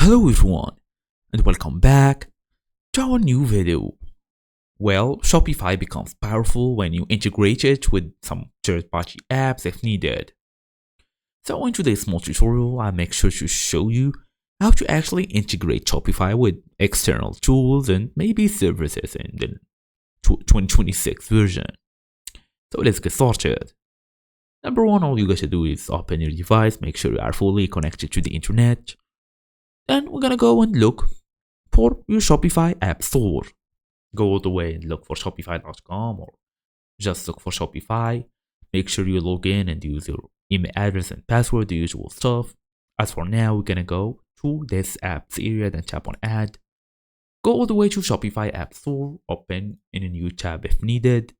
Hello everyone and welcome back to our new video. Well, Shopify becomes powerful when you integrate it with some third-party apps if needed. So in today's small tutorial, I'll make sure to show you how to actually integrate Shopify with external tools and maybe services in the 2026 version. So let's get started. Number one, all you got to do is open your device, make sure you are fully connected to the internet. Then we're gonna go and look for your Shopify app store. Go all the way and look for shopify.com or just look for Shopify. Make sure you log in and use your email address and password, the usual stuff. As for now, we're gonna go to this apps area, then tap on add. Go all the way to Shopify app store, open in a new tab if needed.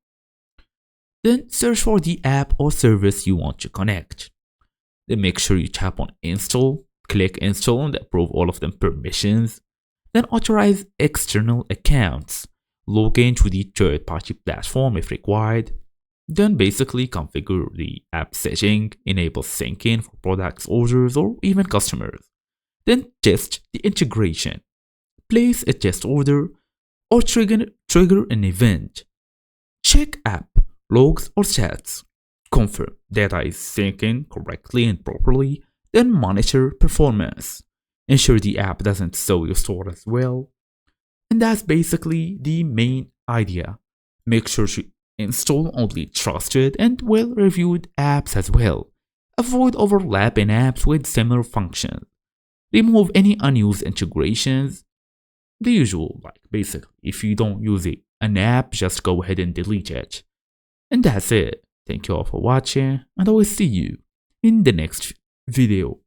Then search for the app or service you want to connect. Then make sure you tap on install, click install and approve all of them permissions. Then authorize external accounts. Log into the third-party platform if required. Then basically configure the app setting, enable syncing for products, orders, or even customers. Then test the integration. Place a test order or trigger an event. Check app logs or stats. Confirm data is syncing correctly and properly. Then monitor performance. Ensure the app doesn't show your store as well. And that's basically the main idea. Make sure to install only trusted and well-reviewed apps as well. Avoid overlap in apps with similar functions. Remove any unused integrations. The usual, like basically, if you don't use an app, just go ahead and delete it. And that's it. Thank you all for watching, and I will see you in the next video.